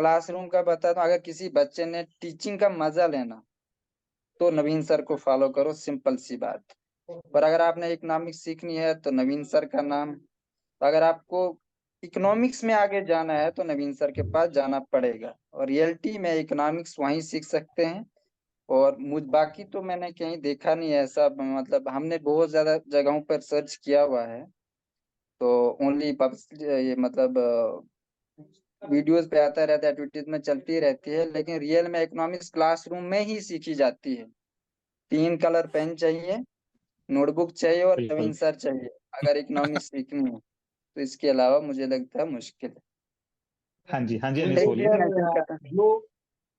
Classroom का बताता हूँ। अगर किसी बच्चे ने टीचिंग का मजा लेना तो नवीन सर को फॉलो करो, सिंपल सी बात। पर अगर आपने इकोनॉमिक्स सीखनी है तो नवीन सर का नाम। तो अगर आपको इकोनॉमिक्स में आगे जाना है तो नवीन सर के पास जाना पड़ेगा, और रियलिटी में इकोनॉमिक्स वहीं सीख सकते हैं। और मुझ बाकी तो मैंने कहीं देखा नहीं है ऐसा, मतलब हमने बहुत ज्यादा जगहों पर सर्च किया हुआ है। तो ओनली ये मतलब वीडियोस पे आता रहता है, एडवर्टीजमेंट चलती रहती है, लेकिन रियल में इकोनॉमिक्स क्लासरूम में ही सीखी जाती है। 3 कलर पेन चाहिए, नोटबुक चाहिए और नवीन बिल्कुल। सर चाहिए अगर इकोनॉमिक्स सीखनी है। तो इसके अलावा मुझे लगता है मुश्किल है। हाँ जी, हाँ जी, तो अनीस एक चीज बोलिए। मेंशन करता जो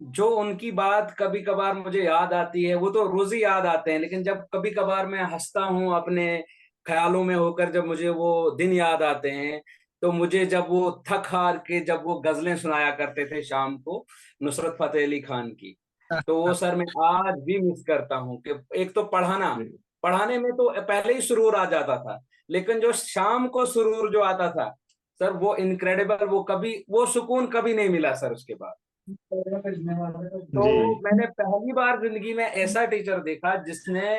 जो उनकी बात कभी कभार मुझे याद आती है, वो तो रोज ही याद आते हैं, लेकिन जब कभी कभार मैं हंसता हूँ अपने ख्यालों में होकर, जब मुझे वो दिन याद आते हैं, तो मुझे जब वो थक हार के जब वो गजलें सुनाया करते थे शाम को, नुसरत फतेह अली खान की, तो वो सर मैं आज भी मिस करता हूँ कि एक तो पढ़ाने में तो पहले ही सुरूर आ जाता था, लेकिन जो शाम को सुरूर जो आता था सर, वो इनक्रेडिबल, वो कभी वो सुकून कभी नहीं मिला सर उसके बाद। जी। तो मैंने पहली बार जिंदगी में ऐसा टीचर देखा जिसने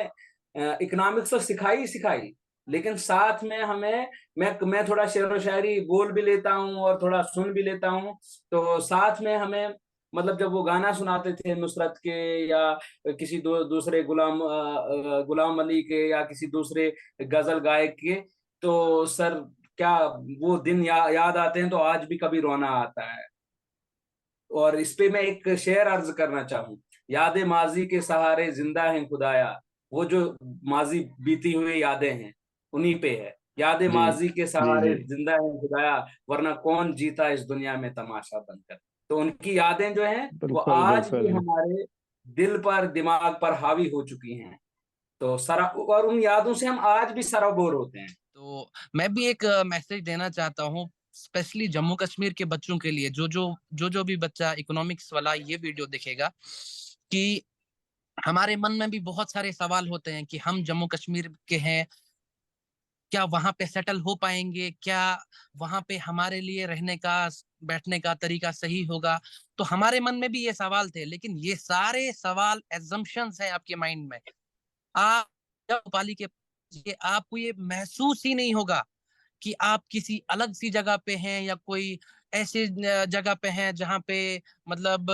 इकोनॉमिक्स तो सिखाई ही सिखाई, लेकिन साथ में हमें, मैं थोड़ा शेर व शायरी बोल भी लेता हूँ और थोड़ा सुन भी लेता हूँ, तो साथ में हमें, मतलब जब वो गाना सुनाते थे नुसरत के, या किसी दूसरे गुलाम अली के, या किसी दूसरे गजल गायक के, तो सर क्या वो दिन याद आते हैं, तो आज भी कभी रोना आता है। और इस पे मैं एक शेर अर्ज करना चाहूँ। यादें माजी के सहारे जिंदा हैं खुदाया, वो जो माजी बीती हुई यादें हैं उन्हीं पे है। यादें जी। माजी के जी। सहारे जी। जिंदा हैं खुदाया, वरना कौन जीता इस दुनिया में तमाशा बनकर। तो उनकी यादें जो हैं वो बिल्कुल आज भी बिल्कुल। हमारे दिल पर, दिमाग पर हावी हो चुकी हैं। तो सरा और उन यादों से हम आज भी सराबोर होते हैं। तो मैं भी एक मैसेज देना चाहता हूँ, स्पेशली जम्मू कश्मीर के बच्चों के लिए, जो भी बच्चा इकोनॉमिक्स वाला ये वीडियो देखेगा, कि हमारे मन में भी बहुत सारे सवाल होते हैं कि हम जम्मू कश्मीर के हैं, क्या वहां पे सेटल हो पाएंगे, क्या वहां पे हमारे लिए रहने का बैठने का तरीका सही होगा। तो हमारे मन में भी ये सवाल थे, लेकिन ये सारे सवाल एजम्पशंस हैं आपके माइंड में। आप जब भोपाली के, ये आपको ये महसूस ही नहीं होगा कि आप किसी अलग सी जगह पे हैं, या कोई ऐसे जगह पे हैं जहाँ पे मतलब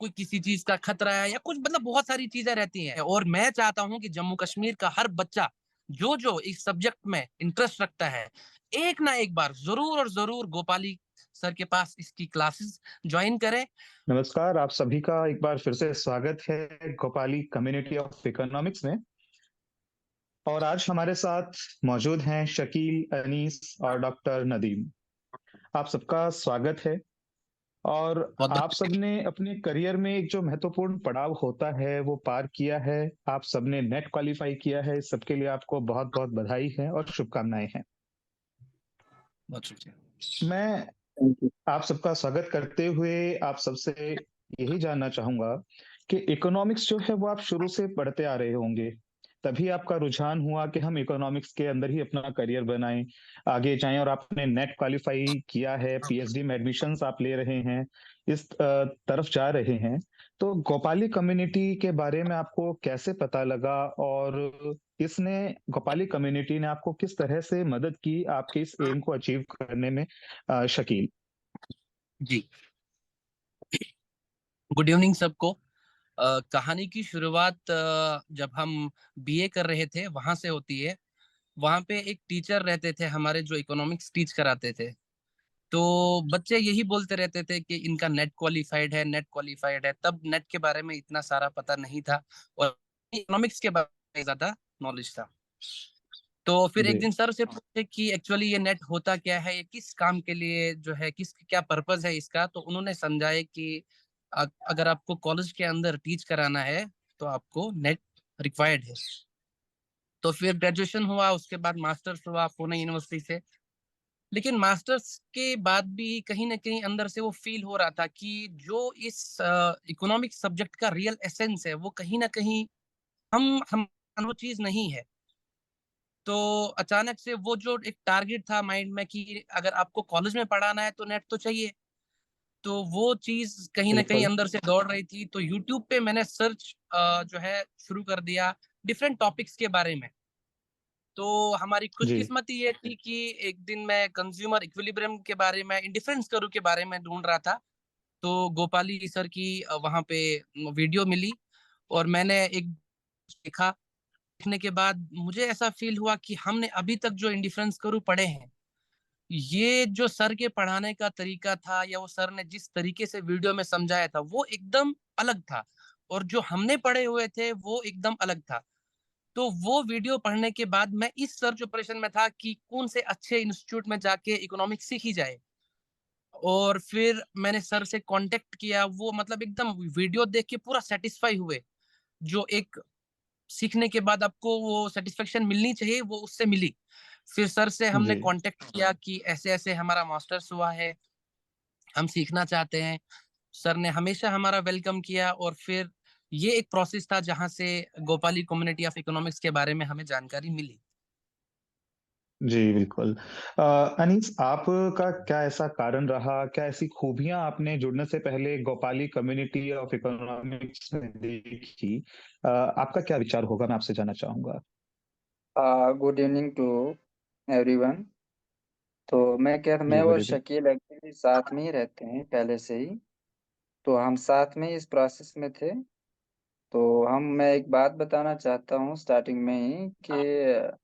कोई किसी चीज का खतरा है या कुछ, मतलब बहुत सारी चीजें रहती हैं। और मैं चाहता हूँ कि जम्मू कश्मीर का हर बच्चा जो जो इस सब्जेक्ट में इंटरेस्ट रखता है, एक ना एक बार जरूर और जरूर गोपाली सर के पास इसकी क्लासेस ज्वाइन करे। नमस्कार, आप सभी का एक बार फिर से स्वागत है गोपाली कम्युनिटी ऑफ इकोनॉमिक्स में। और आज हमारे साथ मौजूद हैं शकील, अनीस और डॉक्टर नदीम। आप सबका स्वागत है। और बहुत आप सबने अपने करियर में एक जो महत्वपूर्ण पड़ाव होता है वो पार किया है। आप सबने नेट क्वालिफाई किया है। इस सबके लिए आपको बहुत बहुत बधाई है और शुभकामनाएं हैं। बहुत शुक्रिया। मैं है। आप सबका स्वागत करते हुए आप सबसे यही जानना चाहूंगा कि इकोनॉमिक्स जो है वो आप शुरू से पढ़ते आ रहे होंगे। तभी आपका रुझान हुआ कि हम इकोनॉमिक्स के अंदर ही अपना करियर बनाएं, आगे जाएं। और आपने नेट क्वालिफाई किया है, पीएचडी में एडमिशन्स आप ले रहे हैं, इस तरफ जा रहे हैं। तो गोपाली कम्युनिटी के बारे में आपको कैसे पता लगा, और इसने गोपाली कम्युनिटी ने आपको किस तरह से मदद की आपके इस एम को अचीव करने में? शकील। जी, गुड इवनिंग सबको। कहानी की शुरुआत जब हम बीए कर रहे थे वहां से होती है। वहां पे एक टीचर रहते थे हमारे, जो इकोनॉमिक्स टीच कराते थे। तो बच्चे यही बोलते रहते थे कि इनका नेट क्वालिफाइड है, नेट क्वालिफाइड है। तब नेट के बारे में इतना सारा पता नहीं था, और इकोनॉमिक्स के बारे में ज्यादा नॉलेज था। तो फिर एक जी। दिन सर से पूछे कि एक्चुअली ये नेट होता क्या है, ये किस काम के लिए जो है, किस क्या पर्पस है इसका। तो उन्होंने समझाया कि अगर आपको कॉलेज के अंदर टीच कराना है तो आपको नेट रिक्वायर्ड है। तो फिर ग्रेजुएशन हुआ, उसके बाद मास्टर्स हुआ पुणे यूनिवर्सिटी से। लेकिन मास्टर्स के बाद भी कहीं ना कहीं अंदर से वो फील हो रहा था कि जो इस इकोनॉमिक सब्जेक्ट का रियल एसेंस है वो कहीं ना कहीं हम वो चीज नहीं है। तो अचानक से वो जो एक टारगेट था माइंड में कि अगर आपको कॉलेज में पढ़ाना है तो नेट तो चाहिए। तो वो चीज कहीं ना कहीं बिल्कुल। अंदर से दौड़ रही थी, तो यूट्यूब पे मैंने सर्च जो है शुरू कर दिया डिफरेंट टॉपिक्स के बारे में। तो हमारी जी खुशकिस्मती ये थी कि एक दिन मैं कंज्यूमर इक्विलिब्रियम के बारे में, इंडिफरेंस करू के बारे में ढूंढ रहा था, तो गोपाली सर की वहां पे वीडियो मिली और मैंने एक देखा। देखने के बाद मुझे ऐसा फील हुआ कि हमने अभी तक जो इंडिफरेंस करू पढ़े हैं, ये जो सर के पढ़ाने का तरीका था या वो सर ने जिस तरीके से वीडियो में समझाया था वो एकदम अलग था, और जो हमने पढ़े हुए थे वो एकदम अलग था। तो वो वीडियो पढ़ने के बाद मैं इस सर्च ऑपरेशन में था कि कौन से अच्छे इंस्टीट्यूट में जाके इकोनॉमिक्स सीखी जाए। और फिर मैंने सर से कांटेक्ट किया, वो मतलब एकदम वीडियो देख के पूरा सेटिस्फाई हुए। जो एक सीखने के बाद आपको वो सेटिस्फेक्शन मिलनी चाहिए, वो उससे मिली। फिर सर से हमने जी। कांटेक्ट किया कि ऐसे ऐसे हमारा मास्टर्स हुआ है, हम सीखना चाहते हैं। सर ने हमेशा हमारा वेलकम किया, और फिर ये एक प्रोसेस था जहां से गोपाली कम्युनिटी ऑफ इकोनॉमिक्स के बारे में हमें जानकारी मिली। जी, बिल्कुल। अनीस, आपका क्या ऐसा कारण रहा, क्या ऐसी खूबियाँ आपने जुड़ने से पहले गोपाली कम्युनिटी ऑफ इकोनॉमिक्स में देखी? आपका क्या विचार होगा, मैं आपसे जानना चाहूँगा? Good evening to everyone. तो मैं जी, गुड और इवनिंग। शकील एक्चुअली साथ में ही रहते हैं पहले से ही। तो हम साथ में ही इस प्रोसेस में थे। तो मैं एक बात बताना चाहता हूँ स्टार्टिंग में ही कि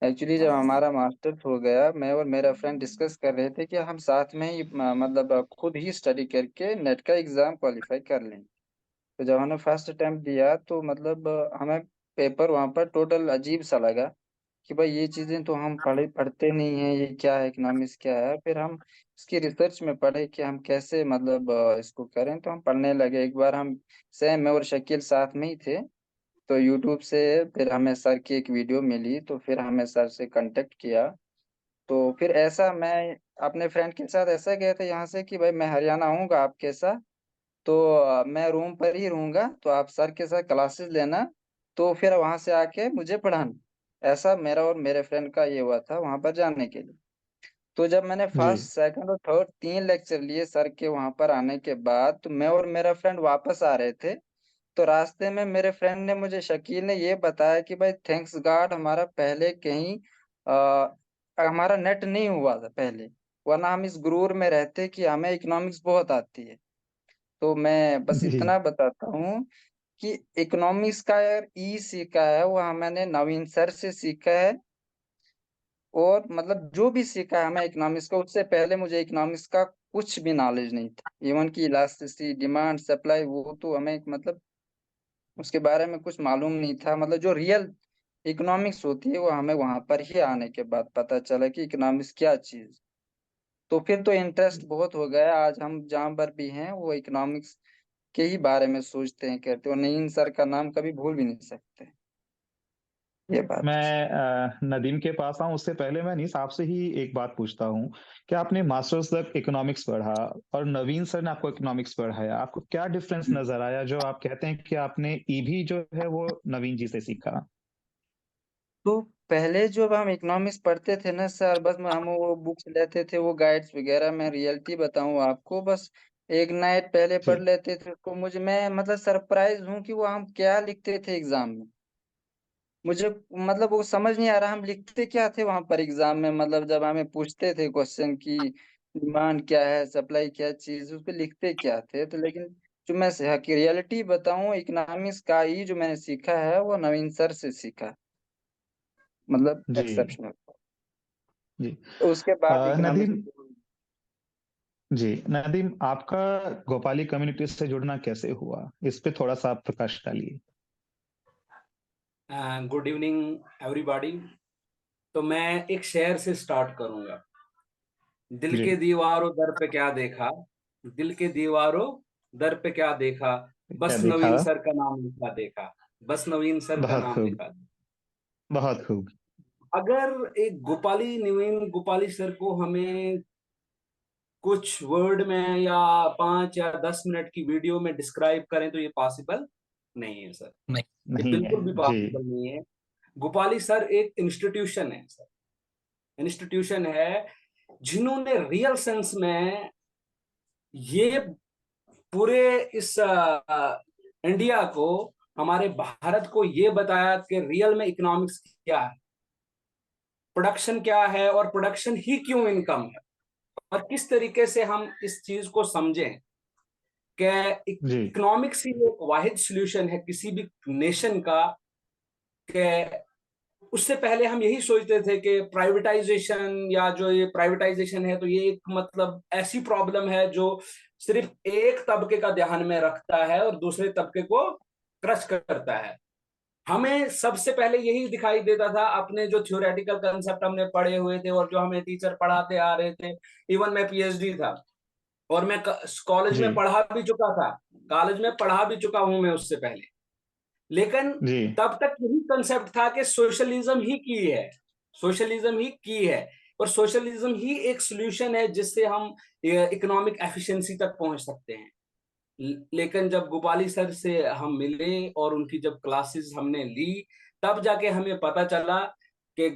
एक्चुअली जब हमारा मास्टर्स हो गया, मैं और मेरा फ्रेंड डिस्कस कर रहे थे कि हम साथ में ही मतलब खुद ही स्टडी करके नेट का एग्ज़ाम क्वालिफाई कर लें। तो जब हमने फर्स्ट अटेम्प्ट दिया तो मतलब हमें पेपर वहाँ पर टोटल अजीब सा लगा कि भाई ये चीज़ें तो हम पढ़ते नहीं हैं, ये क्या है, इकोनॉमिक्स क्या है। फिर हम इसकी रिसर्च में पढ़े कि हम कैसे मतलब इसको करें, तो हम पढ़ने लगे। एक बार हम सेम मैं और शकील साथ में ही थे, तो यूट्यूब से फिर हमें सर की एक वीडियो मिली, तो फिर हमें सर से कांटेक्ट किया। तो फिर ऐसा मैं अपने फ्रेंड के साथ ऐसा गया था यहाँ से कि भाई मैं हरियाणा आऊँगा आपके साथ, तो मैं रूम पर ही रहूँगा, तो आप सर के साथ क्लासेस लेना, तो फिर वहाँ से आके मुझे पढ़ाना। ऐसा मेरा और मेरे फ्रेंड का ये हुआ था वहाँ पर जाने के लिए। तो जब मैंने जी। फर्स्ट, सेकंड और थर्ड 3 लेक्चर लिए सर के वहाँ पर आने के बाद, तो मैं और मेरा फ्रेंड वापस आ रहे थे। तो रास्ते में मेरे फ्रेंड ने मुझे, शकील ने ये बताया कि भाई थैंक्स गॉड हमारा पहले कहीं हमारा नेट नहीं हुआ था पहले, वरना हम इस गुरूर में रहते कि हमें इकोनॉमिक्स बहुत आती है। तो मैं बस जी। इतना बताता हूँ कि इकोनॉमिक्स का यार ई सीखा है वो मैंने नवीन सर से सीखा है। और मतलब जो भी सीखा है हमें इकोनॉमिक्स का, उससे पहले मुझे इकोनॉमिक्स का कुछ भी नॉलेज नहीं था। इवन की इलास्टिसिटी, डिमांड, सप्लाई, वो तो हमें मतलब उसके बारे में कुछ मालूम नहीं था। मतलब जो रियल इकोनॉमिक्स होती है वो हमें वहां पर ही आने के बाद पता चला कि इकोनॉमिक्स क्या चीज। तो फिर तो इंटरेस्ट बहुत हो गया। आज हम जहाँ पर भी हैं वो इकोनॉमिक्स के ही बारे में सोचते हैं, कहते हो नईम सर का नाम कभी भूल भी नहीं सकते। ये बात है। मैं नदीम के पास आऊँ उससे पहले मैं अनीस आपसे ही एक बात पूछता हूँ कि आपने मास्टर्स तक इकोनॉमिक्स पढ़ा और नवीन सर ने आपको इकोनॉमिक्स पढ़ाया, आपको क्या डिफरेंस नजर आया जो आप कहते हैं कि आपने ईबी जो है वो नवीन जी से सीखा? तो पहले जो हम इकोनॉमिक्स पढ़ते थे ना सर, बस हम वो बुक्स लेते थे, वो गाइड्स वगैरह, मैं रियलिटी बताऊं आपको, बस एक नाइट पहले पढ़ जी लेते थे उसको। मैं मतलब सरप्राइज हूँ कि वो हम क्या लिखते थे एग्जाम में। मुझे मतलब वो समझ नहीं आ रहा हम लिखते क्या थे वहां पर एग्जाम में। मतलब जब हमें पूछते थे क्वेश्चन की डिमांड क्या है, सप्लाई क्या चीज, उस पर लिखते क्या थे। तो लेकिन जो मैं रियलिटी बताऊं, इकोनॉमिक्स का ही जो मैंने सीखा है वो नवीन सर से सीखा, मतलब जी एक्सेप्शनल। जी। तो उसके बाद इकोनॉमिक्स। नदीम, जी नदीम, आपका गोपाली कम्युनिटी से जुड़ना कैसे हुआ, इस पे थोड़ा सा आप प्रकाश डालिए। Good evening everybody. तो मैं एक शेर से स्टार्ट करूंगा। दिल जी। के दीवारों दर पे क्या देखा, दिल के दीवारों दर पे क्या देखा, क्या बस देखा? नवीन सर का नाम लिखा देखा, बस नवीन सर का बहुत नाम खूब। लिखा। बहुत खूब। अगर एक गोपाली, नवीन गोपाली सर को हमें कुछ वर्ड में या 5 या 10 मिनट की वीडियो में डिस्क्राइब करें तो ये पॉसिबल नहीं है सर। नहीं। ये नहीं है। बिल्कुल भी जी पॉसिबल नहीं है। गोपाली सर एक इंस्टीट्यूशन है सर, इंस्टीट्यूशन है जिन्होंने रियल सेंस में ये पूरे इस इंडिया को, हमारे भारत को ये बताया कि रियल में इकोनॉमिक्स क्या है, प्रोडक्शन क्या है, और प्रोडक्शन ही क्यों इनकम है, और किस तरीके से हम इस चीज को समझें कि जी इकोनॉमिक्स ही एक वाहिद सॉल्यूशन है किसी भी नेशन का। कि उससे पहले हम यही सोचते थे कि प्राइवेटाइजेशन, या जो ये प्राइवेटाइजेशन है, तो ये एक मतलब ऐसी प्रॉब्लम है जो सिर्फ एक तबके का ध्यान में रखता है और दूसरे तबके को क्रश करता है। हमें सबसे पहले यही दिखाई देता था, अपने जो थ्योरेटिकल कंसेप्ट हमने पढ़े हुए थे और जो हमें टीचर पढ़ाते आ रहे थे। इवन मैं पीएचडी था और मैं कॉलेज जी में पढ़ा भी चुका था, कॉलेज में पढ़ा भी चुका हूं मैं उससे पहले। लेकिन जी तब तक यही कंसेप्ट था कि सोशलिज्म ही की है, सोशलिज्म ही की है, और सोशलिज्म ही एक सॉल्यूशन है जिससे हम इकोनॉमिक एफिशिएंसी तक पहुंच सकते हैं। लेकिन जब गोपाली सर से हम मिले और उनकी जब क्लासेस हमने ली, तब जाके हमें पता चला कि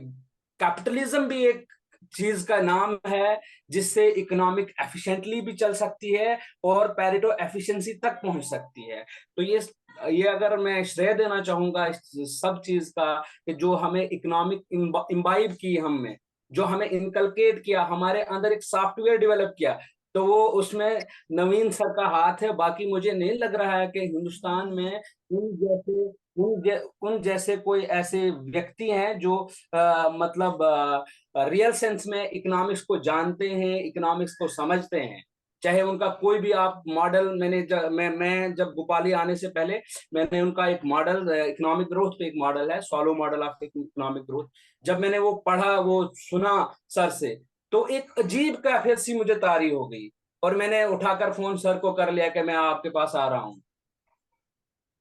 कैपिटलिज्म भी एक चीज का नाम है जिससे इकोनॉमिक एफिशिएंटली भी चल सकती है और पैरेटो एफिशिएंसी तक पहुंच सकती है। तो ये अगर मैं श्रेय देना चाहूंगा इस सब चीज का, कि जो हमें इकोनॉमिक इम्बाइब की, हमने जो हमें इनकलकेट किया, हमारे अंदर एक सॉफ्टवेयर डेवलप किया, तो वो उसमें नवीन सर का हाथ है। बाकी मुझे नहीं लग रहा है कि हिंदुस्तान में उन जैसे कोई ऐसे व्यक्ति हैं जो मतलब रियल सेंस में इकोनॉमिक्स को जानते हैं, इकोनॉमिक्स को समझते हैं। चाहे उनका कोई भी आप मॉडल, मैं जब गोपाली आने से पहले मैंने उनका एक मॉडल, इकोनॉमिक ग्रोथ पे एक मॉडल है, सॉलो मॉडल ऑफ इकोनॉमिक ग्रोथ, जब मैंने वो पढ़ा, वो सुना सर से, तो एक अजीब कैफियत सी मुझे तारी हो गई, और मैंने उठाकर फोन सर को कर लिया कि मैं आपके पास आ रहा हूं।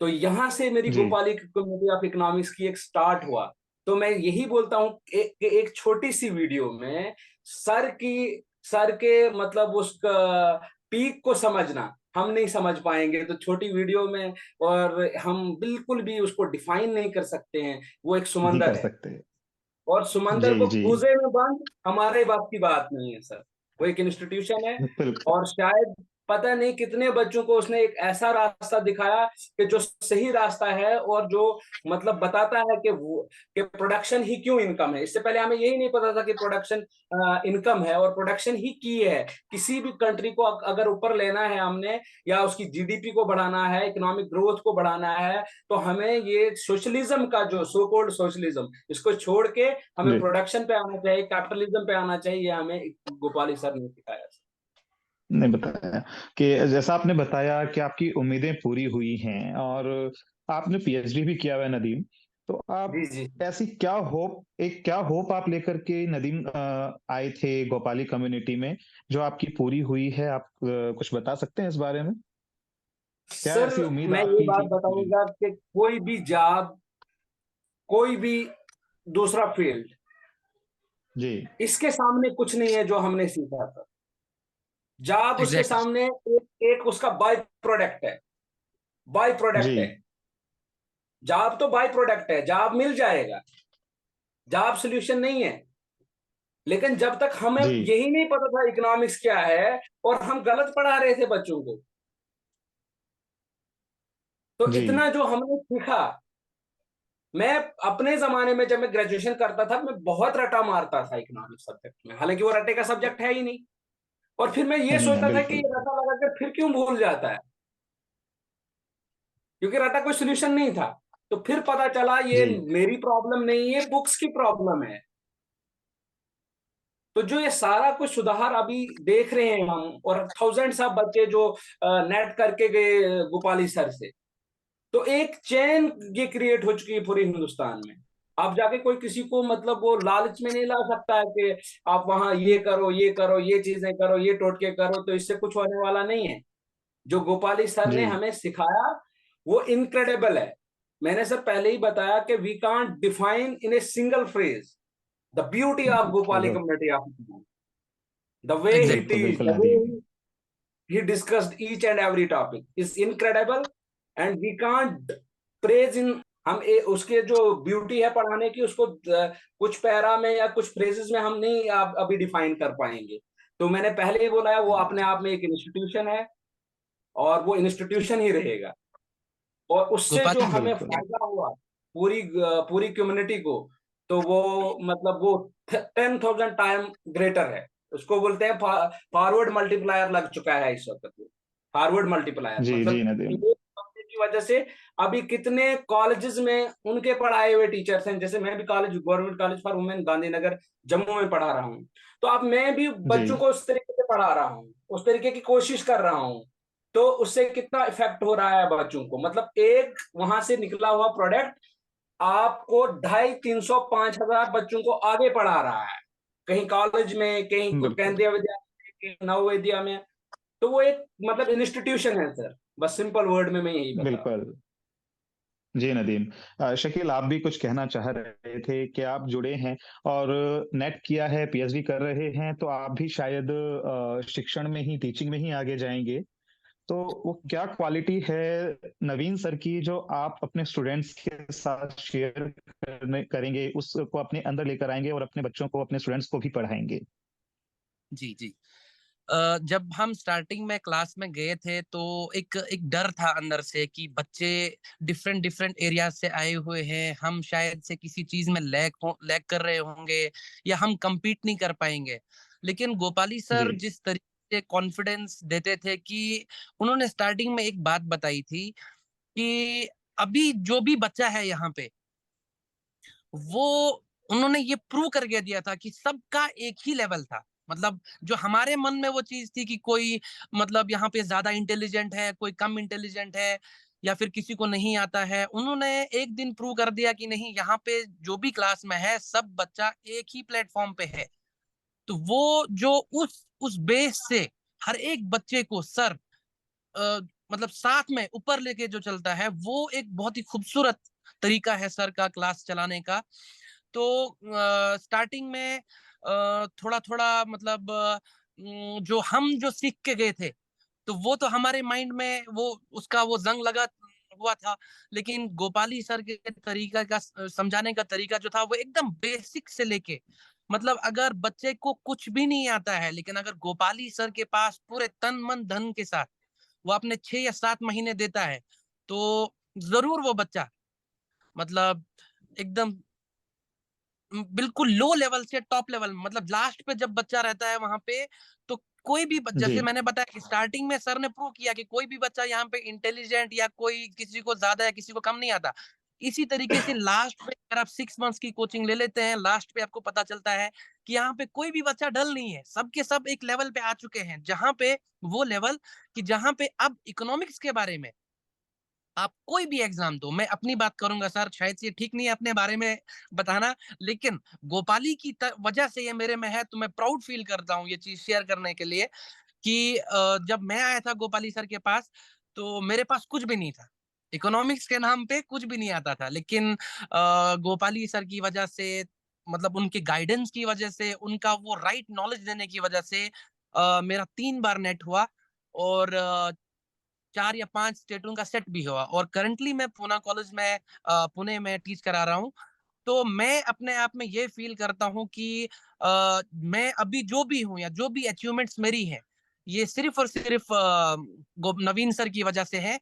तो यहां से मेरी जी गोपाली कम्युनिटी ऑफ इकोनॉमिक्स की एक स्टार्ट हुआ। तो मैं यही बोलता हूं एक छोटी सी वीडियो में सर के मतलब उसका पीक को समझना हम नहीं समझ पाएंगे, तो छोटी वीडियो में, और हम बिल्कुल भी उसको डिफाइन नहीं कर सकते हैं। वो एक नहीं समंदर कर है, सकते। और समंदर जी को जी कूजे में बंद हमारे बाप की बात नहीं है सर। वो एक इंस्टीट्यूशन है, बिल्कुल। और शायद पता नहीं कितने बच्चों को उसने एक ऐसा रास्ता दिखाया कि जो सही रास्ता है, और जो मतलब बताता है कि प्रोडक्शन ही क्यों इनकम है। इससे पहले हमें यही नहीं पता था कि प्रोडक्शन इनकम है, और प्रोडक्शन ही की है। किसी भी कंट्री को अगर ऊपर लेना है हमने, या उसकी जीडीपी को बढ़ाना है, इकोनॉमिक ग्रोथ को बढ़ाना है, तो हमें ये सोशलिज्म का जो सो कॉल्ड सोशलिज्म, इसको छोड़ के हमें जी प्रोडक्शन पे आना चाहिए, कैपिटलिज्म पे आना चाहिए। ये हमें गोपाली सर ने सिखाया। नहीं बताया कि जैसा आपने बताया कि आपकी उम्मीदें पूरी हुई हैं और आपने पीएचडी भी किया हुआ है नदीम। तो आप जी जी। ऐसी क्या होप आप लेकर के नदीम आए थे गोपाली कम्युनिटी में जो आपकी पूरी हुई है? आप कुछ बता सकते हैं इस बारे में? क्या सर ऐसी उम्मीद मैं ये आपकी बात थी पूरी? बताऊंगा कि कोई भी जॉब, कोई भी दूसरा फील्ड, जी इसके सामने कुछ नहीं है जो हमने सीखा था। जॉब उसके एग्जैक्टली। सामने एक उसका बाय प्रोडक्ट है, बाय जी प्रोडक्ट है। जॉब तो बाय प्रोडक्ट है, जॉब मिल जाएगा, जॉब सोल्यूशन नहीं है। लेकिन जब तक हमें जी यही नहीं पता था इकोनॉमिक्स क्या है, और हम गलत पढ़ा रहे थे बच्चों को, तो जी इतना जो हमने सीखा। मैं अपने जमाने में जब मैं ग्रेजुएशन करता था, मैं बहुत रटा मारता था इकोनॉमिक्स सब्जेक्ट में, हालांकि वो रटे का सब्जेक्ट है ही नहीं। और फिर मैं ये नहीं है सोचता था कि बिल्कुल। ये रटा लगा कर फिर क्यों भूल जाता है, क्योंकि रटा कोई सोल्यूशन नहीं था। तो फिर पता चला ये जी मेरी प्रॉब्लम नहीं है, बुक्स की प्रॉब्लम है। तो जो ये सारा कुछ सुधार अभी देख रहे हैं हम, और थाउजेंड्स ऑफ बच्चे जो नेट करके गए गोपाली सर से, तो एक चेन ये क्रिएट हो चुकी है पूरे हिंदुस्तान में। आप जाके कोई किसी को मतलब वो लालच में नहीं ला सकता है कि आप वहां ये करो, ये करो, ये चीजें करो, ये टोटके करो, तो इससे कुछ होने वाला नहीं है। जो गोपाली सर जी ने हमें सिखाया वो इनक्रेडिबल है। मैंने सर पहले ही बताया कि we can't define in a single phrase the beauty of Gopali बिल्कुल community of, the way he exactly. बिल्कुल टीच, बिल्कुल the way Nadeem. he discussed each and every topic is incredible, and we can't praise in, उसके जो beauty है पढ़ाने की, उसको कुछ पैरा में या कुछ फ्रेजेस में हम नहीं अभी डिफाइन कर पाएंगे। तो मैंने पहले ही बोला है, वो अपने आप में एक इंस्टीट्यूशन है और वो इंस्टीट्यूशन ही रहेगा। और उससे जो गोपाली हमें बिल्कुल फायदा हुआ पूरी पूरी कम्युनिटी को, तो वो मतलब वो 10,000 टाइम ग्रेटर है। उसको बोलते हैं फॉरवर्ड मल्टीप्लायर लग चुका है इस वक्त। फॉरवर्ड मल्टीप्लायर जी जी मतलब नदीम। एक बंदे की वजह से अभी कितने कॉलेजेस में उनके पढ़ाए हुए टीचर्स हैं। जैसे मैं भी college, government college for women Gandhinagar Jammu में पढ़ा रहा हूँ, तो अब मैं भी जी बच्चों को उस तरीके से पढ़ा रहा हूँ, उस तरीके की कोशिश कर रहा हूँ। तो उससे कितना इफेक्ट हो रहा है बच्चों को, मतलब एक वहां से निकला हुआ प्रोडक्ट आपको 250, 300, 5,000 बच्चों को आगे पढ़ा रहा है, कहीं कॉलेज में, कहीं बिल्कुल केंद्रीय विद्यालय में, कहीं नवोदया में। तो वो एक मतलब इंस्टीट्यूशन है सर, बस सिंपल वर्ड में मैं यही बता रहा हूँ। बिल्कुल। जी नदीम, शकील आप भी कुछ कहना चाह रहे थे कि आप जुड़े हैं और नेट किया है, पीएचडी कर रहे हैं, तो आप भी शायद शिक्षण में ही, टीचिंग में ही आगे जाएंगे। तो वो क्या क्वालिटी है नवीन सर की जो आप अपने स्टूडेंट्स के साथ शेयर करेंगे, उसको अपने अंदर लेकर आएंगे और अपने बच्चों को, अपने स्टूडेंट्स को भी पढ़ाएंगे? जी जी। जब हम स्टार्टिंग में क्लास में गए थे तो एक एक डर था अंदर से कि बच्चे डिफरेंट डिफरेंट एरिया से आए हुए हैं, हम शायद से किसी चीज में लैग कर रहे होंगे या हम compete नहीं कर पाएंगे। लेकिन गोपाली जी सर जिस तरीके से कॉन्फिडेंस देते थे कि उन्होंने स्टार्टिंग में एक बात बताई थी कि अभी जो भी बच्चा है यहाँ पे, वो उन्होंने ये प्रूव करके दिया था कि सबका एक ही लेवल था। मतलब जो हमारे मन में वो चीज थी कि कोई मतलब यहाँ पे ज्यादा इंटेलिजेंट है, कोई कम इंटेलिजेंट है, या फिर किसी को नहीं आता है, उन्होंने एक दिन प्रूव कर दिया कि नहीं, यहाँ पे जो भी क्लास में है सब बच्चा एक ही प्लेटफॉर्म पे है। तो वो जो उस बेस से हर एक बच्चे को सर मतलब साथ में ऊपर लेके जो चलता है, वो एक बहुत ही खूबसूरत तरीका है सर का क्लास चलाने का। तो स्टार्टिंग में थोड़ा थोड़ा मतलब जो हम जो सीख के गए थे, तो वो तो हमारे माइंड में वो उसका वो जंग लगा हुआ था। लेकिन गोपाली सर के तरीका का समझाने का तरीका जो था वो एकदम बेसिक से लेके, मतलब अगर बच्चे को कुछ भी नहीं आता है, लेकिन अगर गोपाली सर के पास पूरे तन मन धन के साथ वो अपने 6 या 7 महीने देता है, तो जरूर वो बच्चा मतलब एकदम बिल्कुल लो लेवल से टॉप लेवल, मतलब लास्ट पे जब बच्चा रहता है वहां पे, तो कोई भी जी जैसे मैंने बताया कि स्टार्टिंग में सर ने प्रूव किया कि कोई भी बच्चा यहाँ पे इंटेलिजेंट या कोई किसी को ज्यादा या किसी को कम नहीं आता। इसी तरीके से लास्ट पे अगर आप 6 मंथ्स की कोचिंग ले लेते हैं, लास्ट पे आपको पता चलता है कि यहाँ पे कोई भी बच्चा डल नहीं है, सबके सब एक लेवल पे आ चुके हैं, जहां पे वो लेवल कि जहां पे अब इकोनॉमिक्स के बारे में आप कोई भी एग्जाम दो, मैं अपनी बात करूंगा सर, शायद से ये ठीक नहीं है अपने बारे में बताना, लेकिन गोपाली की वजह से ये मेरे में है, तो मैं प्राउड फील करता हूँ ये चीज शेयर करने के लिए कि जब मैं आया था गोपाली सर के पास, तो मेरे पास कुछ भी नहीं था, इकोनॉमिक्स के नाम पे कुछ भी नहीं आता था। लेकिन गोपाली सर की वजह से, मतलब उनके गाइडेंस की वजह से, उनका वो राइट नॉलेज देने की वजह से मेरा 3 बार नेट हुआ और 4 या 5 स्टेटों का सेट भी हुआ, और करंटली मैं पूना कॉलेज में पुणे में टीच करा रहा हूँ। तो मैं अपने आप में ये फील करता हूँ कि मैं अभी जो भी हूँ या जो भी अचीवमेंट्स मेरी हैं, ये सिर्फ और सिर्फ नवीन सर की वजह से है।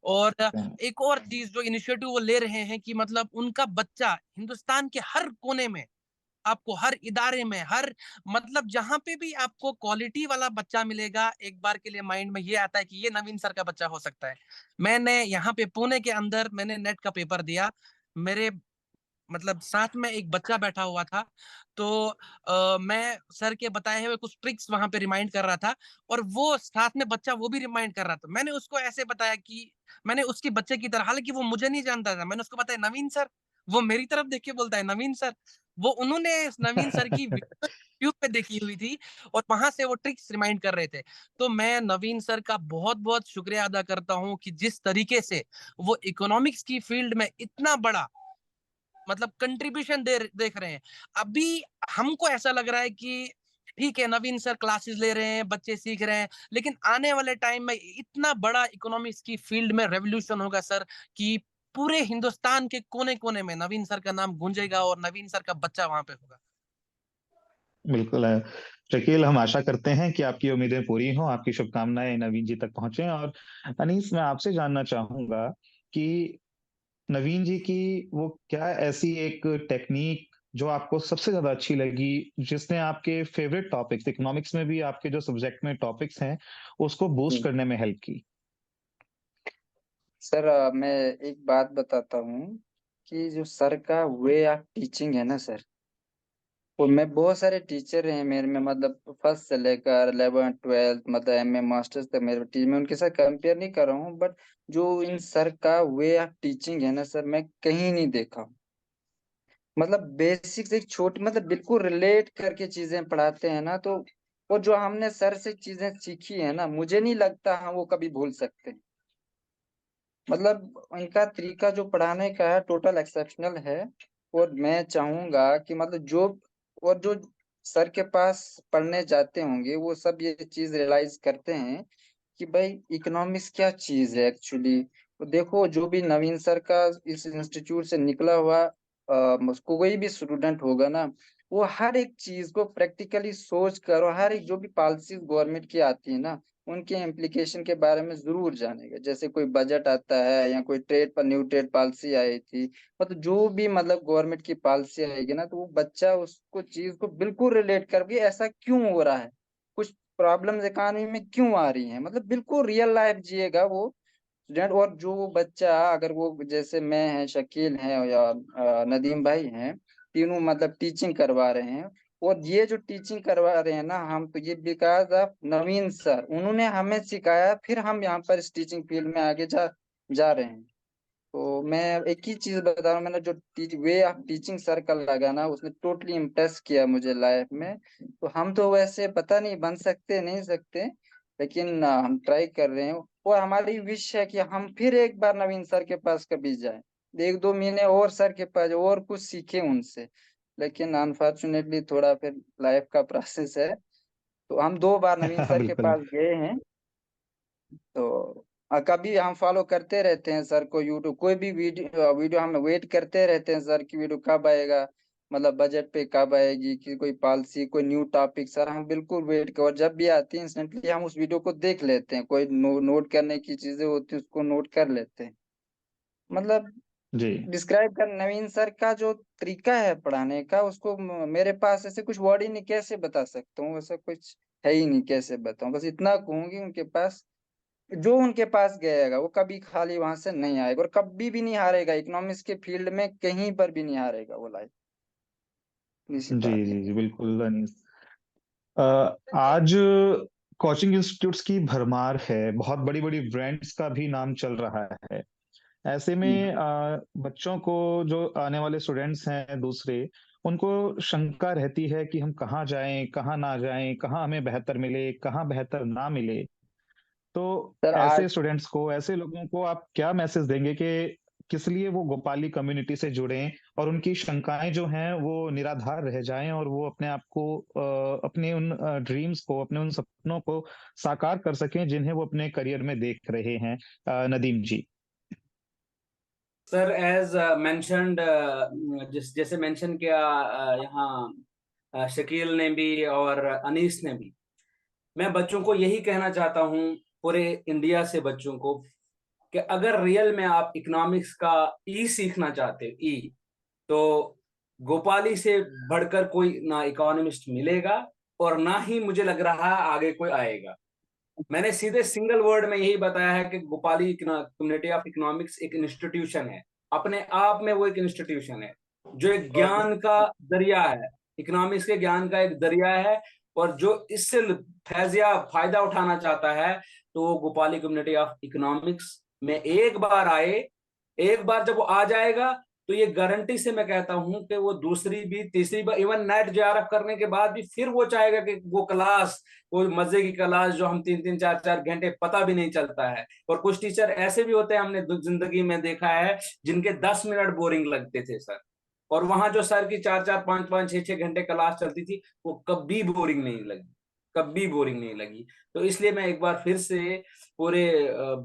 और एक और चीज जो इनिशिएटिव वो ले रहे हैं कि मतलब उनका बच्चा हिंदुस्तान के हर कोने में, आपको हर इदारे में, हर मतलब जहां पे भी आपको क्वालिटी वाला बच्चा मिलेगा, एक बार के लिए माइंड में ये आता है कि ये नवीन सर का बच्चा हो सकता है। मैंने यहाँ पे पुणे के अंदर मैंने नेट का पेपर दिया, मेरे मतलब साथ में एक बच्चा बैठा हुआ था, तो मैं सर के बताए हुए कुछ ट्रिक्स वहां पे रिमाइंड कर रहा था, और वो साथ में बच्चा वो भी रिमाइंड कर रहा था। मैंने उसको ऐसे बताया कि मैंने उसके बच्चे की तरह, हालांकि वो मुझे नहीं जानता था, मैंने उसको बताया नवीन सर, वो मेरी तरफ देख के बोलता है नवीन सर। वो उन्होंने नवीन सर की यूट्यूब पे देखी हुई थी और वहां से वो ट्रिक्स रिमाइंड कर रहे थे। तो मैं नवीन सर का बहुत बहुत शुक्रिया अदा करता हूँ कि जिस तरीके से वो इकोनॉमिक्स की फील्ड में इतना बड़ा मतलब कंट्रीब्यूशन देख रहे हैं। अभी हमको ऐसा लग रहा है कि ठीक है, नवीन सर क्लासेस ले रहे हैं, बच्चे सीख रहे हैं, लेकिन आने वाले टाइम में इतना बड़ा इकोनॉमिक्स की फील्ड में रेवोल्यूशन होगा सर, कि पूरे हिंदुस्तान के कोने कोने में नवीन सर का नाम गूंजेगा और नवीन सर का बच्चा वहां पे होगा। बिल्कुल है। शकील, हम आशा करते हैं कि आपकी उम्मीदें पूरी हों, आपकी शुभकामनाएं नवीन जी तक पहुंचे। और अनीस, मैं आपसे जानना चाहूंगा कि नवीन जी की वो क्या ऐसी एक टेक्निक जो आपको सबसे ज्यादा अच्छी लगी, जिसने आपके फेवरेट टॉपिक्स, इकोनॉमिक्स में भी आपके जो सब्जेक्ट में टॉपिक्स हैं, उसको बूस्ट जी करने में हेल्प की। सर, मैं एक बात बताता हूँ कि जो सर का वे ऑफ टीचिंग है ना सर, वो मैं बहुत सारे टीचर हैं मेरे में, मतलब फर्स्ट से लेकर 11th 12th, मतलब एमए मास्टर्स तक मेरे टीम में, उनके साथ कंपेयर नहीं कर रहा हूँ, बट जो इन सर का वे ऑफ टीचिंग है ना सर, मैं कहीं नहीं देखा हूँ। मतलब बेसिक से एक छोटी, मतलब बिल्कुल रिलेट करके चीजें पढ़ाते हैं ना, तो वो जो हमने सर से चीजें सीखी है ना, मुझे नहीं लगता हम वो कभी भूल सकते हैं। मतलब इनका तरीका जो पढ़ाने का है टोटल एक्सेप्शनल है। और मैं चाहूंगा कि मतलब जो, और जो सर के पास पढ़ने जाते होंगे वो सब ये चीज रियलाइज करते हैं कि भाई इकोनॉमिक्स क्या चीज है एक्चुअली। तो देखो, जो भी नवीन सर का इस इंस्टीट्यूट से निकला हुआ कोई भी स्टूडेंट होगा ना, वो हर एक चीज को प्रैक्टिकली सोच कर, और हर एक जो भी पॉलिसी गवर्नमेंट की आती है ना, उनके इम्प्लीकेशन के बारे में जरूर जानेगा। जैसे कोई बजट आता है या कोई ट्रेड पर न्यू ट्रेड पॉलिसी आई थी, मतलब जो भी मतलब गवर्नमेंट की पॉलिसी आएगी ना, तो वो बच्चा उसको चीज को बिल्कुल रिलेट करके ऐसा क्यों हो रहा है, कुछ प्रॉब्लम्स इकोनॉमी में क्यों आ रही हैं, मतलब बिल्कुल रियल लाइफ जिएगा वो स्टूडेंट। और जो बच्चा, अगर वो जैसे मैं है, शकील है या नदीम भाई हैं, तीनों मतलब टीचिंग करवा रहे हैं, और ये जो टीचिंग करवा रहे हैं ना हम, तो ये बिकॉज ऑफ नवीन सर, उन्होंने हमें सिखाया, फिर हम यहाँ पर इस टीचिंग फील्ड में आगे जा जा रहे हैं। तो मैं एक ही चीज बता रहा हूँ, मैंने जो वे ऑफ टीचिंग सर्कल लगा ना, उसने टोटली इम्प्रेस किया मुझे लाइफ में। तो हम तो वैसे पता नहीं बन सकते नहीं सकते, लेकिन हम ट्राई कर रहे हैं, और हमारी विश है कि हम फिर एक बार नवीन सर के पास कभी जाएं, 1-2 महीने और सर के पास और कुछ सीखें उनसे। लेकिन अनफॉर्चुनेटली थोड़ा फिर लाइफ का प्रोसेस है। तो हम 2 बार नवीन सर के बिल्कुल। पास गए हैं। तो कभी हम फॉलो करते रहते हैं सर को, यूट्यूब कोई भी वीडियो हम वेट करते रहते हैं सर की वीडियो कब आएगा, मतलब बजट पे कब आएगी, कि कोई पॉलिसी कोई न्यू टॉपिक, सर हम बिल्कुल वेट कर, और जब भी आती है इंस्टेंटली हम उस वीडियो को देख लेते हैं, कोई नोट करने की चीजें होती है उसको नोट कर लेते हैं। मतलब जी डिस्क्राइब कर, नवीन सर का जो तरीका है पढ़ाने का, उसको मेरे पास ऐसे कुछ वर्ड ही नहीं, कैसे बता सकता हूँ, ऐसा कुछ है ही नहीं, कैसे बताऊं, बस इतना कहूंगी उनके पास, जो उनके पास गएगा वो कभी खाली वहां से नहीं आएगा, और कभी भी नहीं हारेगा इकोनॉमिक्स के फील्ड में, कहीं पर भी नहीं हारेगा वो लाइफ। इसी जी बात है। जी जी, बिल्कुल अनीस। आज कोचिंग इंस्टीट्यूट्स की भरमार है, बहुत बड़ी बड़ी ब्रांड्स का भी नाम चल रहा है। ऐसे में बच्चों को, जो आने वाले स्टूडेंट्स हैं दूसरे, उनको शंका रहती है कि हम कहाँ जाएं, कहाँ ना जाएं, कहाँ हमें बेहतर मिले, कहाँ बेहतर ना मिले। तो सर आज, ऐसे स्टूडेंट्स को, ऐसे लोगों को आप क्या मैसेज देंगे कि किस लिए वो गोपाली कम्युनिटी से जुड़ें, और उनकी शंकाएं जो हैं वो निराधार रह जाएं, और वो अपने आप को, अपने उन ड्रीम्स को, अपने उन सपनों को साकार कर सकें जिन्हें वो अपने करियर में देख रहे हैं। नदीम जी। सर एज मेंशनड, जिस जैसे मेंशन किया यहाँ शकील ने भी और अनीस ने भी, मैं बच्चों को यही कहना चाहता हूँ, पूरे इंडिया से बच्चों को, कि अगर रियल में आप इकोनॉमिक्स का ई सीखना चाहते हो, ई, तो गोपाली से बढ़कर कोई ना इकोनॉमिस्ट मिलेगा, और ना ही मुझे लग रहा है आगे कोई आएगा। मैंने सीधे सिंगल वर्ड में यही बताया है कि गोपाली कम्युनिटी ऑफ इकोनॉमिक्स एक इंस्टीट्यूशन है, अपने आप में वो एक इंस्टीट्यूशन है, जो एक ज्ञान का दरिया है, इकोनॉमिक्स के ज्ञान का एक दरिया है। और जो इससे फैजिया फायदा उठाना चाहता है, तो वो गोपाली कम्युनिटी ऑफ इकोनॉमिक्स में एक बार आए। एक बार जब वो आ जाएगा, तो ये गारंटी से मैं कहता हूं कि वो दूसरी भी तीसरी बार, इवन नेट जेआरएफ करने के बाद भी, फिर वो चाहेगा कि वो क्लास, वो मजे की क्लास जो हम 3-3 4-4 घंटे पता भी नहीं चलता है। और कुछ टीचर ऐसे भी होते हैं, हमने जिंदगी में देखा है, जिनके 10 मिनट बोरिंग लगते थे सर, और वहां जो सर की 4-4 5-5 6-6 घंटे क्लास चलती थी, वो कभी बोरिंग नहीं लगी, कभी बोरिंग नहीं लगी। तो इसलिए मैं एक बार फिर से पूरे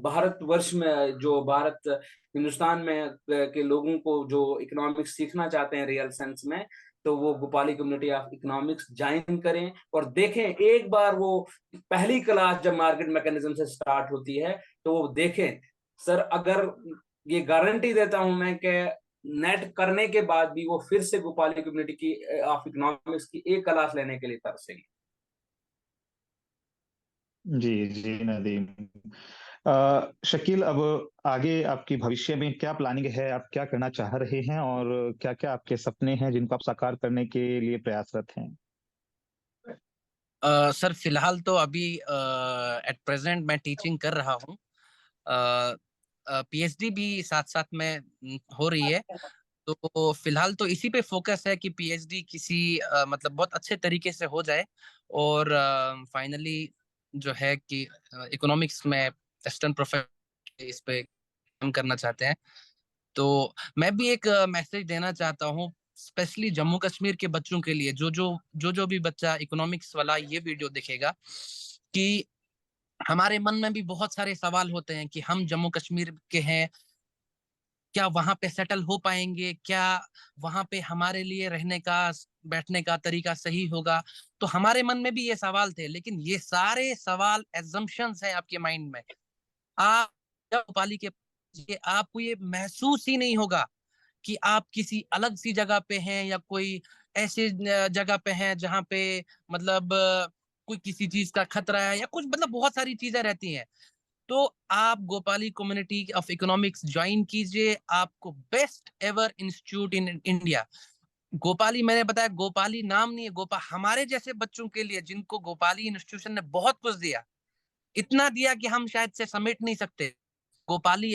भारतवर्ष में, जो भारत हिंदुस्तान में के लोगों को जो इकोनॉमिक्स सीखना चाहते हैं रियल सेंस में, तो वो Gopali community of economics join करें और देखें एक बार। वो पहली क्लास जब मार्केट मैकेनिज्म से स्टार्ट होती है तो वो देखें। सर अगर ये गारंटी देता हूं मैं कि नेट करने के बाद भी वो फिर से गोपाली कम्युनिटी की ऑफ इकोनॉमिक्स की एक क्लास लेने के लिए तरसेगी। जी जी नदीम। शकील, अब आगे आपकी भविष्य में क्या प्लानिंग है, आप क्या करना चाह रहे हैं और क्या क्या आपके सपने हैं जिनको आप साकार करने के लिए प्रयासरत हैं? सर फिलहाल तो अभी एट प्रेजेंट मैं टीचिंग कर रहा हूँ। पीएचडी भी साथ साथ में हो रही है। तो फिलहाल तो इसी पे फोकस है कि पीएचडी किसी मतलब बहुत अच्छे तरीके से हो जाए और फाइनली जो है कि इकोनॉमिक्स में असिस्टेंट प्रोफेसर इस पे काम करना चाहते हैं। तो मैं भी एक मैसेज देना चाहता हूँ स्पेशली जम्मू कश्मीर के बच्चों के लिए, जो भी बच्चा इकोनॉमिक्स वाला ये वीडियो देखेगा, कि हमारे मन में भी बहुत सारे सवाल होते हैं कि हम जम्मू कश्मीर के हैं, क्या वहां पे सेटल हो पाएंगे, क्या वहां पे हमारे लिए रहने का बैठने का तरीका सही होगा। तो हमारे मन में भी ये सवाल थे, लेकिन ये सारे सवाल एजम्पशंस हैं आपके माइंड में। आप जब भोपाली के ये आपको ये महसूस ही नहीं होगा कि आप किसी अलग सी जगह पे हैं या कोई ऐसे जगह पे हैं जहाँ पे मतलब कोई किसी चीज का खतरा है या कुछ, मतलब बहुत सारी चीजें रहती हैं। तो आप Gopali community of economics join कीजिए, आपको best ever institute in India. Gopali, मैंने बताया गोपाली नाम नहीं है, हमारे जैसे बच्चों के लिए जिनको गोपाली इंस्टीट्यूशन ने बहुत कुछ दिया, इतना दिया कि हम शायद से समेट नहीं सकते। गोपाली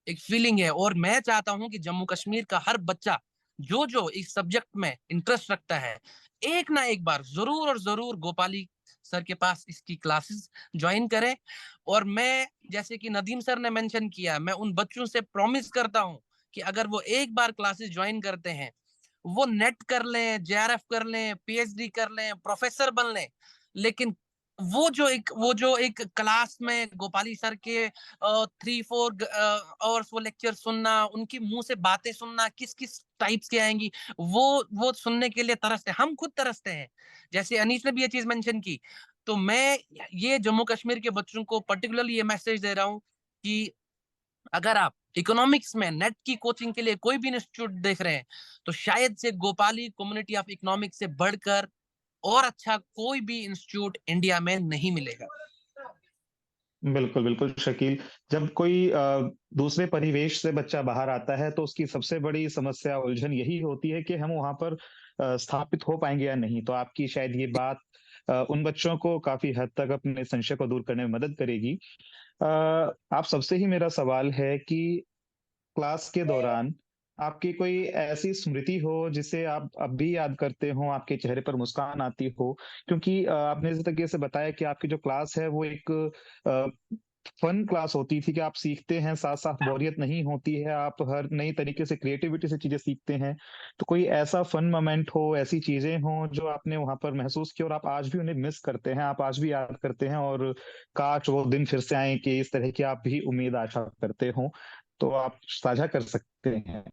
एक फीलिंग है और मैं चाहता हूं कि जम्मू कश्मीर का हर बच्चा जो जो इस सब्जेक्ट में इंटरेस्ट रखता है, एक ना एक बार जरूर और जरूर गोपाली सर के पास इसकी क्लासेस ज्वाइन करें। और मैं, जैसे कि नदीम सर ने मेंशन किया, मैं उन बच्चों से प्रॉमिस करता हूं कि अगर वो एक बार क्लासेस ज्वाइन करते हैं, वो नेट कर लें, जेआरएफ कर लें, पीएचडी कर लें, प्रोफेसर बन लें, लेकिन वो जो एक क्लास में गोपाली सर के 3-4 आवर्स वो लेक्चर सुनना, उनकी मुंह से बातें सुनना किस किस टाइप्स की आएंगी, वो सुनने के लिए तरसते हैं। हम खुद तरसते हैं, जैसे अनीस ने भी ये चीज मेंशन की। तो मैं ये जम्मू कश्मीर के बच्चों को पर्टिकुलरली ये मैसेज दे रहा हूँ कि अगर आप इकोनॉमिक्स में नेट की कोचिंग के लिए कोई भी इंस्टीट्यूट देख रहे हैं, तो शायद से गोपाली कम्युनिटी ऑफ इकोनॉमिक्स से बढ़कर और अच्छा कोई भी इंस्टीट्यूट इंडिया में नहीं मिलेगा। बिल्कुल बिल्कुल शकील। जब कोई दूसरे परिवेश से बच्चा बाहर आता है तो उसकी सबसे बड़ी समस्या, उलझन यही होती है कि हम वहां पर स्थापित हो पाएंगे या नहीं। तो आपकी शायद ये बात उन बच्चों को काफी हद तक अपने संशय को दूर करने में मदद करेगी। आप सबसे ही मेरा सवाल है कि क्लास के दौरान आपकी कोई ऐसी स्मृति हो जिसे आप अब भी याद करते हो, आपके चेहरे पर मुस्कान आती हो? क्योंकि आपने जैसे तरीके से बताया कि आपकी जो क्लास है वो एक फन क्लास होती थी, कि आप सीखते हैं, साथ साथ बोरियत नहीं होती है, आप हर नई तरीके से क्रिएटिविटी से चीजें सीखते हैं। तो कोई ऐसा फन मोमेंट हो, ऐसी चीजें हो जो आपने वहां पर महसूस की और आप आज भी उन्हें मिस करते हैं, आप आज भी याद करते हैं और काश वो दिन फिर से आए कि इस तरह की आप भी उम्मीद आशा करते हो, तो आप साझा कर सकते हैं।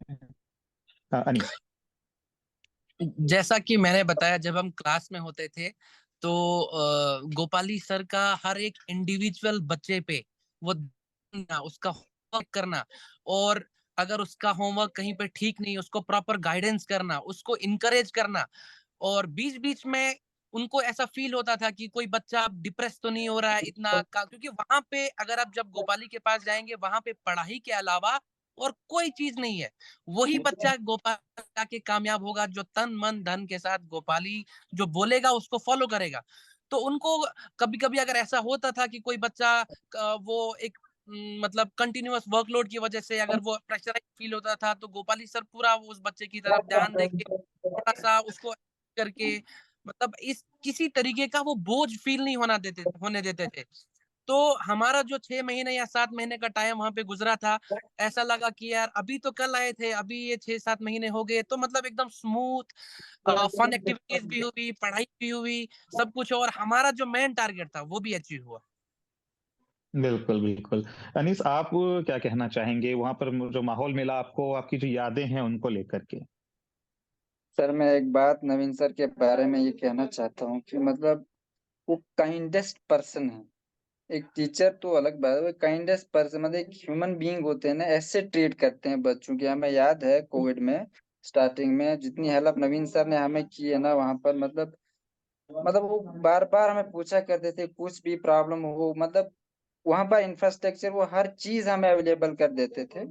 अनीस। जैसा कि मैंने बताया, जब हम क्लास में होते थे तो गोपाली सर का हर एक इंडिविजुअल बच्चे पे वो उसका होमवर्क करना, और अगर उसका होमवर्क कहीं पे ठीक नहीं, उसको प्रॉपर गाइडेंस करना, उसको इनकरेज करना। और बीच बीच में उनको ऐसा फील होता था कि कोई बच्चा डिप्रेस तो नहीं हो रहा है इतना का, क्योंकि वहां पे अगर आप जब गोपाली के पास जाएंगे, वहां पे पढ़ाई के अलावा और कोई चीज नहीं है। वही बच्चा गोपाल के कामयाब होगा जो तन मन धन के साथ गोपाली जो बोलेगा उसको फॉलो करेगा। तो उनको कभी कभी अगर ऐसा होता था कि कोई बच्चा वो एक मतलब कंटिन्यूअस वर्कलोड की वजह से अगर वो प्रेशराइज फील होता था, तो गोपाली सर पूरा उस बच्चे की तरफ ध्यान देके थोड़ा सा उसको करके, मतलब इस किसी तरीके का वो बोझ फील नहीं होने देते थे। तो हमारा जो 6 महीने या 7 महीने का टाइम वहां पे गुजरा था, ऐसा लगा कि यार अभी तो कल आए थे, अभी ये 6-7 महीने हो गए, तो मतलब एकदम स्मूथ फन एक्टिविटीज भी हुई, पढ़ाई भी हुई, सब कुछ, और हमारा जो मेन टारगेट था वो भी अचीव हुआ। बिल्कुल बिल्कुल। अनीस, आप क्या कहना चाहेंगे वहां पर जो माहौल मिला आपको, आपकी जो यादें हैं उनको लेकर के? सर मैं एक बात नवीन सर के बारे में ये कहना चाहता हूँ कि मतलब वो काइंडेस्ट पर्सन है। एक टीचर तो अलग बात है, वो काइंडेस्ट पर्सन मतलब एक ह्यूमन बीइंग होते हैं ना, ऐसे ट्रीट करते हैं बच्चों की। हमें याद है कोविड में स्टार्टिंग में जितनी हेल्प नवीन सर ने हमें की है ना वहां पर, मतलब वो बार बार हमें पूछा करते थे कुछ भी प्रॉब्लम हो, मतलब वहां पर इंफ्रास्ट्रक्चर वो हर चीज हमें अवेलेबल कर देते थे।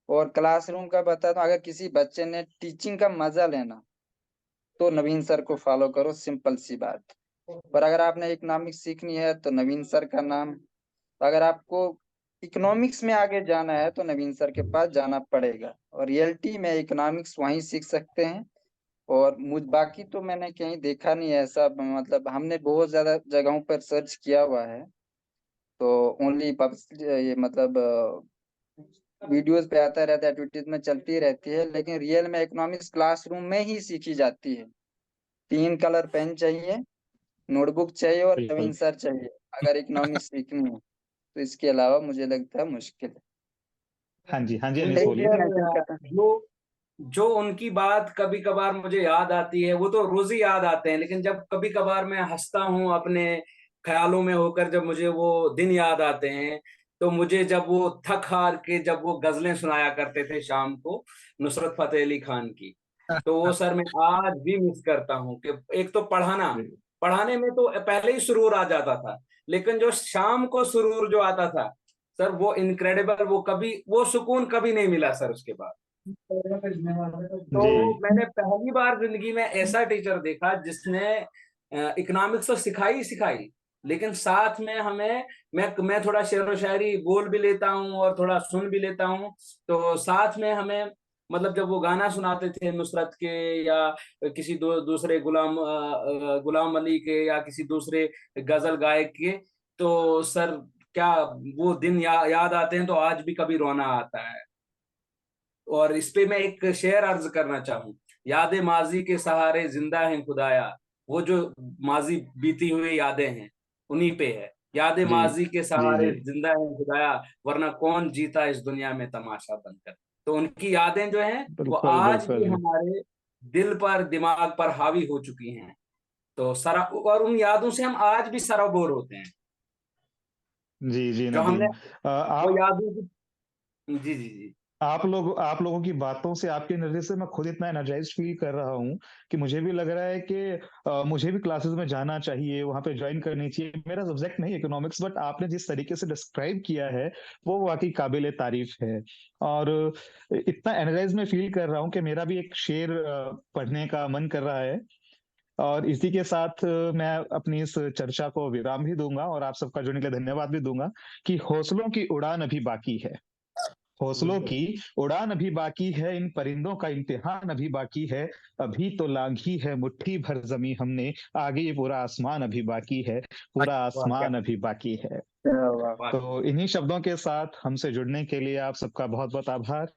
और क्लासरूम का बता दूं, अगर किसी बच्चे ने टीचिंग का मजा लेना तो नवीन सर को फॉलो करो, सिंपल सी बात। पर अगर आपने इकोनॉमिक्स सीखनी है तो नवीन सर का नाम, अगर आपको इकोनॉमिक्स में आगे जाना है तो नवीन सर के पास जाना पड़ेगा, और रियलिटी में इकोनॉमिक्स वहीं सीख सकते हैं। और मुझ बाकी तो मैंने कहीं देखा नहीं है ऐसा, मतलब हमने बहुत ज्यादा जगहों पर सर्च किया हुआ है, तो ओनली ये मतलब वीडियोस पे आता रहता है, एडवर्टीज में चलती रहती है, लेकिन रियल में इकोनॉमिक्स क्लासरूम में ही सीखी जाती है। 3 कलर पेन चाहिए, नोटबुक चाहिए और बिल्कुल। नवीन सर चाहिए अगर इकोनॉमिक्स सीखनी है। तो इसके अलावा मुझे लगता है मुश्किल है। हाँ जी अनिस नहीं बोलिए। देखिए सर, मेंशन करता जो जो उनकी बात कभी कभार मुझे याद आती है, वो तो रोज ही याद आते हैं, लेकिन जब कभी कभार मैं हंसता हूँ अपने ख्यालों में होकर, जब मुझे वो दिन याद आते हैं, तो मुझे जब वो थक हार के जब वो गजलें सुनाया करते थे शाम को, नुसरत फतेह अली खान की, तो वो सर मैं आज भी मिस करता हूँ कि एक तो पढ़ाने में तो पहले ही सुरूर आ जाता था, लेकिन जो शाम को सुरूर जो आता था सर, वो इनक्रेडिबल, वो कभी वो सुकून कभी नहीं मिला सर उसके बाद। तो जी मैंने पहली बार जिंदगी में ऐसा टीचर देखा जिसने इकोनॉमिक्स तो सिखाई ही सिखाई, लेकिन साथ में हमें, मैं थोड़ा शेर व शायरी बोल भी लेता हूँ और थोड़ा सुन भी लेता हूँ, तो साथ में हमें, मतलब जब वो गाना सुनाते थे नुसरत के, या किसी दूसरे गुलाम अली के, या किसी दूसरे गजल गायक के, तो सर क्या वो दिन याद आते हैं, तो आज भी कभी रोना आता है। और इस पे मैं एक शेर अर्ज करना चाहूँ, यादें माजी के सहारे जिंदा हैं खुदाया, वो जो माजी बीती हुई यादें हैं उन्हीं पे है, यादें जी माजी के जी सहारे जी जिंदा हैं खुदाया, वरना कौन जीता इस दुनिया में तमाशा बनकर। तो उनकी यादें जो हैं वो बिल्कुल आज भी बिल्कुल। हमारे दिल पर दिमाग पर हावी हो चुकी हैं। तो सरा और उन यादों से हम आज भी सराबोर होते हैं, जी जी जो हमने नदीम, वो आप यादों की। जी जी जी। आप लोगों की बातों से, आपके नजर से मैं खुद इतना एनर्जाइज्ड फील कर रहा हूँ कि मुझे भी लग रहा है कि मुझे भी क्लासेस में जाना चाहिए, वहां पे ज्वाइन करनी चाहिए। मेरा सब्जेक्ट नहीं इकोनॉमिक्स, बट आपने जिस तरीके से डिस्क्राइब किया है वो वाकई काबिले तारीफ है। और इतना एनर्जाइज में फील कर रहा हूँ कि मेरा भी एक शेर पढ़ने का मन कर रहा है। और इसी के साथ मैं अपनी इस चर्चा को विराम भी दूंगा और आप सबका जुड़ने के लिए धन्यवाद भी दूंगा कि हौसलों की उड़ान अभी बाकी है। हौसलों बिल्कुल। की उड़ान अभी बाकी है, इन परिंदों का इम्तिहान अभी बाकी है। अभी तो लांघी है मुट्ठी भर जमी हमने, आगे ये पूरा आसमान अभी बाकी है, पूरा वाह क्या, आसमान अभी बाकी है। है। वाह। तो इन्हीं शब्दों के साथ हमसे जुड़ने के लिए आप सबका बहुत बहुत आभार।